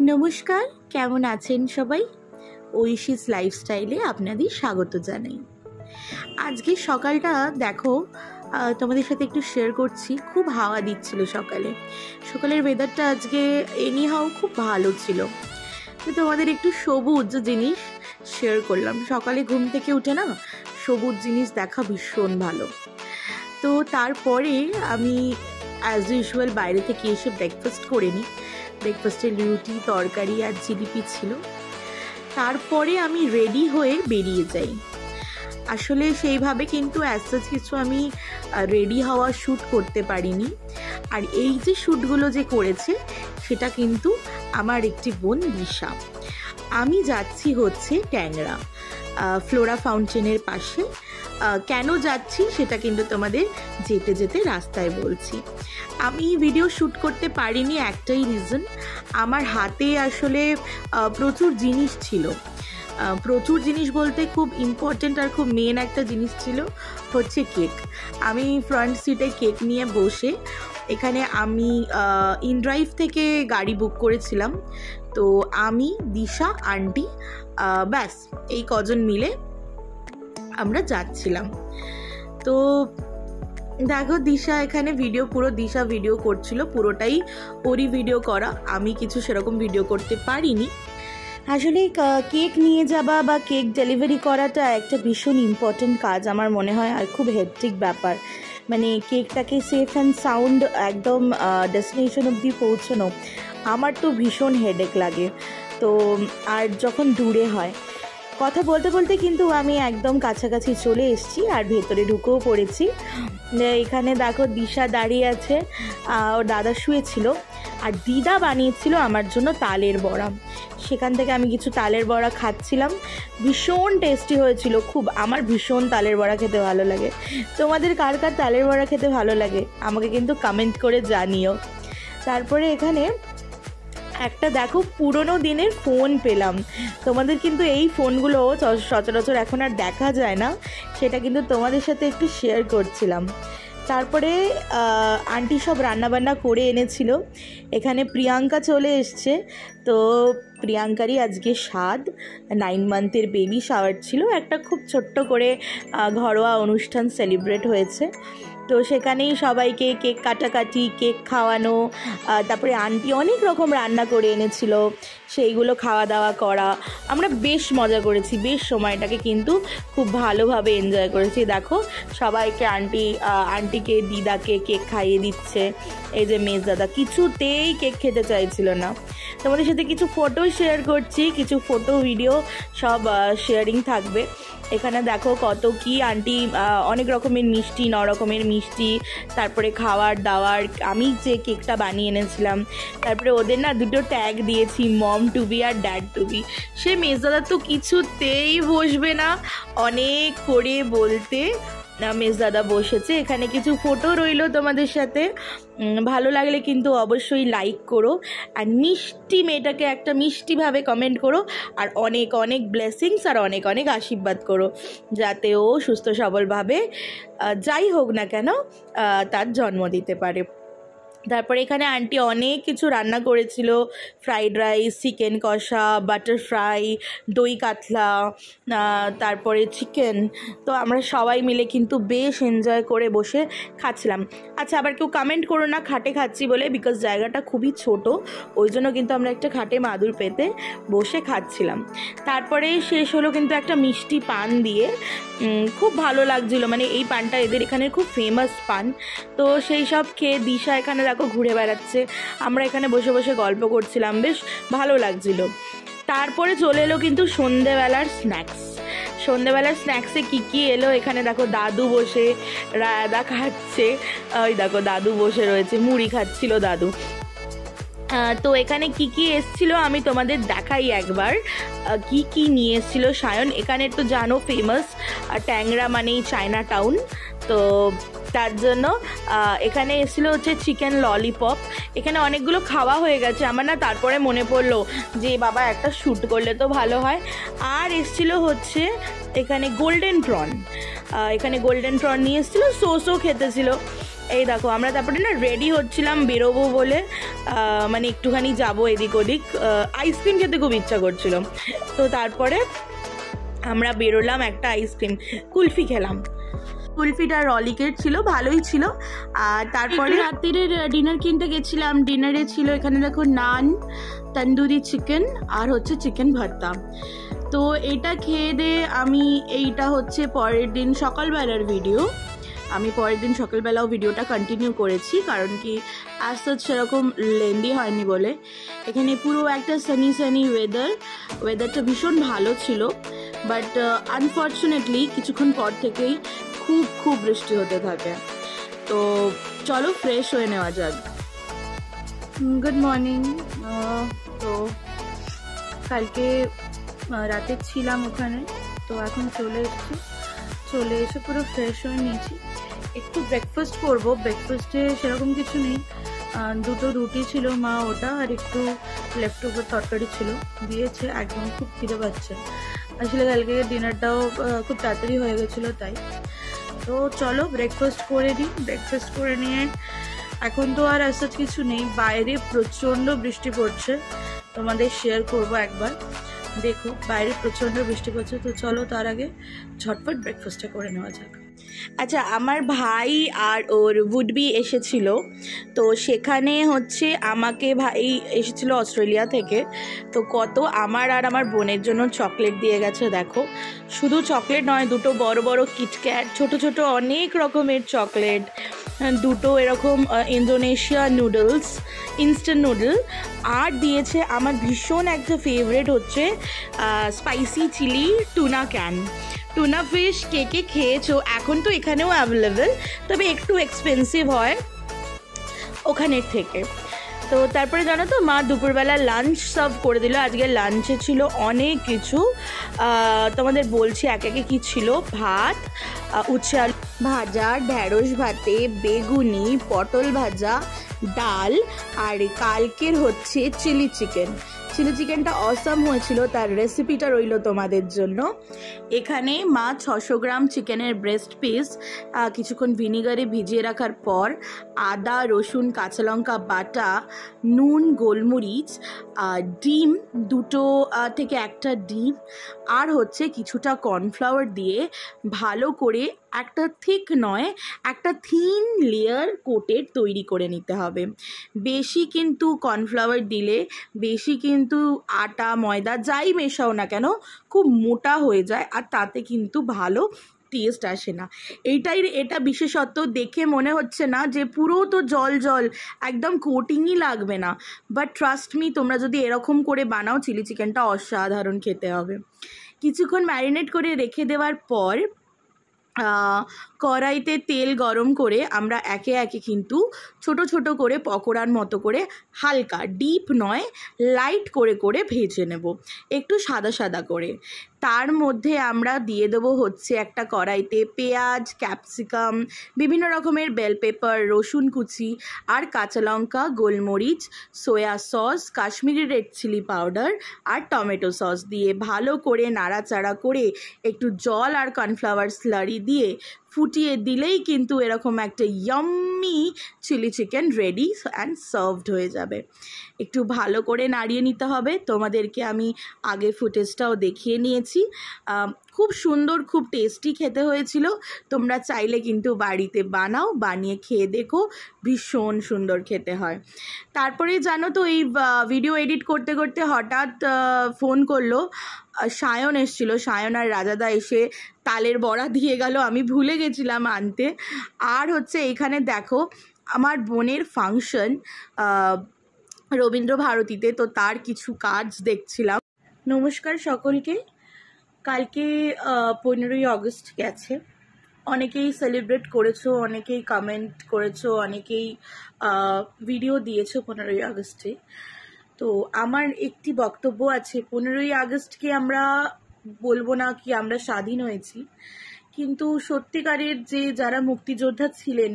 नमस्कार केमन आছেন सबाई ঐশীস लाइफस्टाइले आपनादेर स्वागत जानाई। आज के सकालटा देखो তোমাদের সাথে একটু শেয়ার করছি। খুব হাওয়া দিচ্ছিল সকালে, সকালের ওয়েদারটা আজকে এনিহাও খুব ভালো ছিল। তো তোমাদের একটু সবুজ জিনিস শেয়ার করলাম। সকালে ঘুম থেকে উঠে না সবুজ জিনিস দেখা ভীষণ ভালো। তো তারপরে আমি অ্যাজ ইউজুয়াল বাইরে থেকে এসে ব্রেকফাস্ট করে নিই। ব্রেকফাস্টে রুটি তরকারি আর জিলিপি ছিল। তারপরে আমি রেডি হয়ে বেরিয়ে যাই। আসলে সেইভাবে কিন্তু অ্যাজ সাচ কিছু আমি রেডি হওয়া শ্যুট করতে পারিনি। আর এই যে শ্যুটগুলো যে করেছে সেটা কিন্তু আমার একটি বোন দিশা। আমি যাচ্ছি হচ্ছে ট্যাংরা ফ্লোরা ফাউন্টেনের পাশে। কেন যাচ্ছি সেটা কিন্তু তোমাদের যেতে যেতে রাস্তায় বলছি। আমি ভিডিও শ্যুট করতে পারিনি একটাই রিজন, আমার হাতে আসলে প্রচুর জিনিস ছিল। প্রচুর জিনিস বলতে খুব ইম্পর্টেন্ট আর খুব মেন একটা জিনিস ছিল হচ্ছে কেক। আমি ফ্রন্ট সিটে কেক নিয়ে বসে এখানে আমি ইনড্রাইভ থেকে গাড়ি বুক করেছিলাম। তো আমি দিশা আন্টি ব্যাস এই কজন মিলে আমরা যাচ্ছিলাম। তো দেখো দিশা এখানে ভিডিও, পুরো দিশা ভিডিও করছিল, পুরোটাই ওরই ভিডিও করা। আমি কিছু সেরকম ভিডিও করতে পারিনি। আসলে কেক নিয়ে যাওয়া বা কেক ডেলিভারি করাটা একটা ভীষণ ইম্পর্টেন্ট কাজ আমার মনে হয়, আর খুব হেক্টিক ব্যাপার। মানে কেকটাকে সেফ অ্যান্ড সাউন্ড একদম ডেস্টিনেশন অবধি পৌঁছানো আমার তো ভীষণ হেডেক লাগে। তো আর যখন দূরে হয়, কথা বলতে বলতে কিন্তু আমি একদম কাছাকাছি চলে এসেছি আর ভেতরে ঢুকেও পড়েছি। এখানে দেখো দিশা দাঁড়িয়ে আছে, ওর দাদা শুয়েছিল আর দিদা বানিয়েছিল আমার জন্য তালের বড়া। সেখান থেকে আমি কিছু তালের বড়া খাচ্ছিলাম, ভীষণ টেস্টি হয়েছিল খুব। আমার ভীষণ তালের বড়া খেতে ভালো লাগে। তোমাদের কার কার তালের বড়া খেতে ভালো লাগে আমাকে কিন্তু কমেন্ট করে জানিও। তারপরে এখানে একটা দেখো পুরনো দিনের ফোন পেলাম। তোমাদের কিন্তু এই ফোনগুলো সচরাচর এখন আর দেখা যায় না, সেটা কিন্তু তোমাদের সাথে একটু শেয়ার করছিলাম। তারপরে আন্টি সব রান্নাবান্না করে এনেছিল। এখানে প্রিয়াঙ্কা চলে এসছে। তো প্রিয়াঙ্কারই আজকে 9 মান্থের বেবি শাওয়ার ছিল, একটা খুব ছোট্ট করে ঘরোয়া অনুষ্ঠান সেলিব্রেট হয়েছে। তো সেখানেই সবাইকে কেক কাটাকাটি, কেক খাওয়ানো, তারপরে আন্টি অনেক রকম রান্না করে এনেছিল, সেইগুলো খাওয়া দাওয়া করা। আমরা বেশ মজা করেছি, বেশ সময়টাকে কিন্তু খুব ভালোভাবে এনজয় করেছি। দেখো সবাইকে আন্টিকে দিদাকে কেক খাইয়ে দিচ্ছে। এই যে মেজদাদা কিছুতেই কেক খেতে চাইছিল না। তোমাদের সাথে কিছু ফটো শেয়ার করছি, কিছু ফটো ভিডিও সব শেয়ারিং থাকবে। এখানে দেখো কত কি আন্টি অনেক রকমের মিষ্টি, 9 রকমের মিষ্টি, তারপরে খাওয়ার দাওয়ার। আমি যে কেকটা বানিয়ে এনেছিলাম, তারপরে ওদের না দুটো ট্যাগ দিয়েছি, মম টু বি আর ড্যাড টু বি। সে মেজদাদা তো কিছুতেই বসবে না, অনেক করে বলতে মেজদাদা বসেছে। এখানে কিছু ফটো রইলো তোমাদের সাথে, ভালো লাগলে কিন্তু অবশ্যই লাইক করো। আর মিষ্টি মেয়েটাকে একটা মিষ্টিভাবে কমেন্ট করো, আর অনেক অনেক ব্লেসিংস আর অনেক অনেক আশীর্বাদ করো, যাতে ও সুস্থ সবলভাবে যাই হোক না কেন তার জন্ম দিতে পারে। তারপরে এখানে আন্টি অনেক কিছু রান্না করেছিল, ফ্রাইড রাইস, চিকেন কষা, বাটার ফ্রাই, দই কাতলা, তারপরে চিকেন। তো আমরা সবাই মিলে কিন্তু বেশ এনজয় করে বসে খাচ্ছিলাম। আচ্ছা, আবার কেউ কমেন্ট করো না খাটে খাচ্ছি বলে, বিকজ জায়গাটা খুবই ছোট, ওই জন্য কিন্তু আমরা একটা খাটে মাদুর পেতে বসে খাচ্ছিলাম। তারপরে শেষ হলো কিন্তু একটা মিষ্টি পান দিয়ে, খুব ভালো লাগছিলো। মানে এই পানটা এদের এখানে খুব ফেমাস পান। তো সেই সব খেয়ে দিশা এখানে দেখো ঘুরে বেড়াচ্ছে, আমরা এখানে বসে বসে গল্প করছিলাম, বেশ ভালো লাগছিল। তারপরে চলে এলো কিন্তু সন্ধেবেলার স্ন্যাক্স। সন্ধেবেলার স্ন্যাক্সে কী এলো, এখানে দেখো দাদু বসে রায়দা খাচ্ছে, ওই দেখো দাদু বসে রয়েছে, মুড়ি খাচ্ছিল দাদু। তো এখানে কি এসেছিলো আমি তোমাদের দেখাই একবার, কি নিয়ে এসেছিলো সায়ন। এখানে তো জানো ফেমাস ট্যাংরা মানেই চায়না টাউন, তো তার জন্য এখানে এসেছিলো হচ্ছে চিকেন ললিপপ। এখানে অনেকগুলো খাওয়া হয়ে গেছে আমার না, তারপরে মনে পড়লো যে বাবা একটা শ্যুট করলে তো ভালো হয়। আর এসেছিলো হচ্ছে এখানে গোল্ডেন প্রন, এখানে গোল্ডেন প্রন নিয়ে এসেছিলো, সোসও খেতেছিল। এই দেখো আমরা তারপরে না রেডি হচ্ছিলাম বেরোবো বলে, মানে একটুখানি যাবো এদিক ওদিক, আইসক্রিম খেতে খুব ইচ্ছা করছিল। তো তারপরে আমরা বেরোলাম, একটা আইসক্রিম কুলফি খেলাম। কুলফিটা রলিকের ছিল, ভালোই ছিল। আর তারপরে রাত্রির ডিনার কিনতে গেছিলাম। ডিনারে ছিল এখানে দেখো নান, তন্দুরি চিকেন আর হচ্ছে চিকেন ভর্তা। তো এটা খেয়ে দিয়ে আমি, এইটা হচ্ছে পরের দিন সকালবেলার ভিডিও। আমি পরের দিন সকালবেলাও ভিডিওটা কন্টিনিউ করেছি, কারণ কি আজ তো সেরকম লেন্দি হয়নি বলে। এখানে পুরো একটা সানি ওয়েদারটা ভীষণ ভালো ছিল, বাট আনফর্চুনেটলি কিছুক্ষণ পর থেকেই খুব বৃষ্টি হতে থাকে। তো চলো ফ্রেশ হয়ে নেওয়া যাক। Good morning. তো কালকে রাতে ছিলাম ওখানে, তো এখন চলে এসে পুরো ফ্রেশ হয়ে নিয়েছি। একটু ব্রেকফাস্ট করব। ব্রেকফাস্টে সেরকম কিছু নেই, দুটো রুটি ছিল মা ওটা, আর একটু লেফট ওভার তরকারি ছিল, দিয়েছে। একদম খুব খিদে পাচ্ছে আসলে, কালকে ডিনারটাও খুব তাড়াতাড়ি হয়ে গেছিলো তাই। তো চলো ব্রেকফাস্ট করে নিই। ব্রেকফাস্ট করে নিয়ে এখন তো আর আসলে কিছু নেই, বাইরে প্রচণ্ড বৃষ্টি পড়ছে, তোমাদের শেয়ার করব একবার। দেখো বাইরে প্রচণ্ড বৃষ্টি পড়ছে। তো চলো তার আগে ঝটপট ব্রেকফাস্টটা করে নেওয়া যাক। আচ্ছা, আমার ভাই আর ওর উডবি এসেছিল, তো সেখানে হচ্ছে আমাকে ভাই এসেছিল অস্ট্রেলিয়া থেকে। তো কত আমার আর আমার বোনের জন্য চকলেট দিয়ে গেছে দেখো। শুধু চকলেট নয়, দুটো বড় বড় কিটক্যাট, ছোট অনেক রকমের চকলেট, দুটো এরকম ইন্দোনেশিয়া নুডলস, ইনস্ট্যান্ট নুডল, আর দিয়েছে আমার ভীষণ একটা ফেভারিট হচ্ছে spicy chilli tuna can. Tuna fish কে কে খেয়েছো? এখন তো এখানেও অ্যাভেলেবেল, তবে একটু এক্সপেন্সিভ হয় ওখানের থেকে। তো তারপরে জানো তো মা দুপুরবেলা লাঞ্চ সার্ভ করে দিল। আজকে লাঞ্চে ছিল অনেক কিছু, তোমাদের বলছি এক একে কী ছিল। ভাত, উচ্ছে আলু ভাজা, ঢ্যাঁড়স ভাতে, বেগুনি, পটল ভাজা, ডাল, আর কালকের হচ্ছে চিলি চিকেনটা অসাম হয়েছিল, তার রেসিপিটা রইল তোমাদের জন্য। এখানে মা 600 গ্রাম চিকেনের ব্রেস্ট পিস কিছুক্ষণ ভিনিগারে ভিজিয়ে রাখার পর আদা, রসুন, কাঁচা লঙ্কা বাটা, নুন, গোলমরিচ, ডিম, দুটো থেকে একটা ডিম, আর হচ্ছে কিছুটা কর্নফ্লাওয়ার দিয়ে ভালো করে একটা থিক নয়, একটা থিন লেয়ার কোটের তৈরি করে নিতে হবে। বেশি কিন্তু কর্নফ্লাওয়ার দিলে, বেশি কিন্তু আটা ময়দা যাই মেশাও না কেন খুব মোটা হয়ে যায়, আর তাতে কিন্তু ভালো টেস্ট আসে না। এটা বিশেষত দেখে মনে হচ্ছে না যে পুরো তো জল একদম কোটিংই লাগবে না, বাট ট্রাস্ট মি, তোমরা যদি এরকম করে বানাও চিলি চিকেনটা অসাধারণ খেতে হবে। কিছুক্ষণ ম্যারিনেট করে রেখে দেওয়ার পর কড়াইতে তেল গরম করে আমরা একে একে কিন্তু ছোট করে পকোড়ার মতো করে, হালকা ডিপ নয় লাইট করে ভেজে নেব, একটু সাদা করে। তার মধ্যে আমরা দিয়ে দেবো হচ্ছে একটা কড়াইতে পেঁয়াজ, ক্যাপসিকাম, বিভিন্ন রকমের বেল পেপার, রসুন কুচি, আর কাঁচা লঙ্কা, গোলমরিচ, soya sauce, Kashmiri red chilli powder আর টমেটো সস দিয়ে ভালো করে নাড়াচাড়া করে একটু জল আর কর্নফ্লাওয়ার স্লারি দিয়ে ফুটিয়ে দিলেই কিন্তু এরকম একটা yummy chilli chicken ready and served হয়ে যাবে। একটু ভালো করে নাড়িয়ে নিতে হবে। তোমাদেরকে আমি আগে ফুটেজটাও দেখিয়ে নিয়েছি। খুব সুন্দর, খুব টেস্টি খেতে হয়েছিল। তোমরা চাইলে কিন্তু বাড়িতে বানিয়ে খেয়ে দেখো, ভীষণ সুন্দর খেতে হয়। তারপরে জানো তো এই ভিডিও এডিট করতে হঠাৎ ফোন করলো, সায়ন এসেছিল। সায়ন আর রাজাদা এসে তালের বড়া দিয়ে গেল, আমি ভুলে গেছিলাম আনতে। আর হচ্ছে এখানে দেখো আমার বোনের ফাংশন রবীন্দ্র ভারতীতে, তো তার কিছু কাজ দেখছিলাম। নমস্কার সকলকে। কালকে 15ই আগস্ট গেছে, অনেকেই সেলিব্রেট করেছো, অনেকেই কমেন্ট করেছো, অনেকেই ভিডিও দিয়েছো 15ই আগস্টে। তো আমার একটি বক্তব্য আছে। 15ই আগস্টকে আমরা বলবো না কি আমরা স্বাধীন হয়েছি, কিন্তু সত্যিকারের যে যারা মুক্তিযোদ্ধা ছিলেন,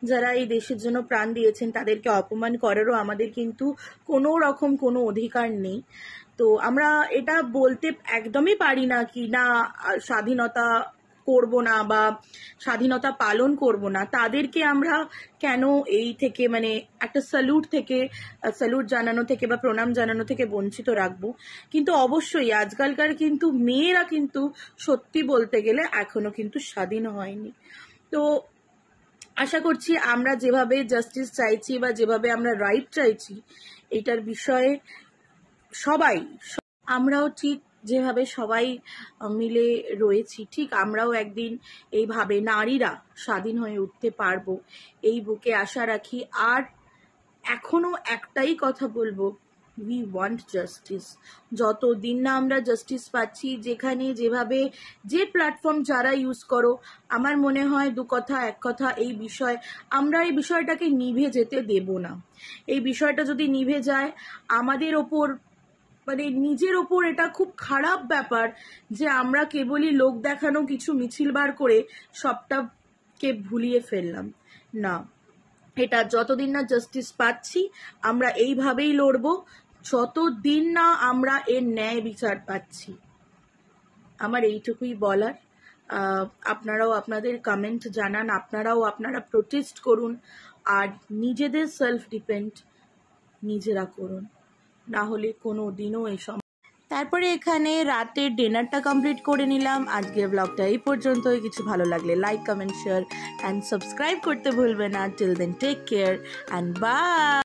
যারা এই দেশের জন্য প্রাণ দিয়েছেন, তাদেরকে অপমান করারও আমাদের কিন্তু কোনো রকম কোনো অধিকার নেই। তো আমরা এটা বলতে একদমই পারি না কি না স্বাধীনতা করব না বা স্বাধীনতা পালন করব না, তাদেরকে আমরা কেন এই থেকে মানে একটা স্যালুট জানানো থেকে বা প্রণাম জানানো থেকে বঞ্চিত রাখবো? কিন্তু অবশ্যই আজকালকার কিন্তু মেয়েরা কিন্তু সত্যি বলতে গেলে এখনো কিন্তু স্বাধীন হয়নি। তো আশা করছি আমরা যেভাবে জাস্টিস চাইছি বা যেভাবে আমরা রাইট চাইছি, এটার বিষয়ে সবাই, আমরাও ঠিক যেভাবে সবাই মিলে রয়েছি, ঠিক আমরাও একদিন এইভাবে নারীরা স্বাধীন হয়ে উঠতে পারবো, এই বুকে আশা রাখি। আর এখনো একটাই কথা বলবো, উই ওয়ান্ট জাস্টিস। যতদিন না আমরা জাস্টিস পাচ্ছি, যেখানে যেভাবে যে প্ল্যাটফর্ম যারা ইউজ করো, আমার মনে হয় দু কথা এক কথা, আমরা এই বিষয়টাকে নিভে যেতে দেব না। এই বিষয়টা যদি নিভে যায়, আমাদের ওপর মানে নিজের ওপর এটা খুব খারাপ ব্যাপার যে আমরা কেবলই লোক দেখানো কিছু মিছিল বার করে সবটাকে ভুলিয়ে ফেললাম। না, এটা যতদিন না জাস্টিস পাচ্ছি আমরা এইভাবেই লড়বো, যতদিন না আমরা এর ন্যায় বিচার পাচ্ছি। আমার এইটুকুই বলার। আপনারাও আপনাদের কমেন্ট জানান, আপনারা প্রোটেস্ট করুন, আর নিজেদের সেলফ ডিপেন্ড নিজেরা করুন, না হলে কোনো দিনও এসব। তারপরে এখানে রাতের ডিনারটা কমপ্লিট করে নিলাম। আজকের ব্লগটা এই পর্যন্তই। কিছু ভালো লাগলে like, comment, share and subscribe করতে ভুলবেন না। Till then take care and by.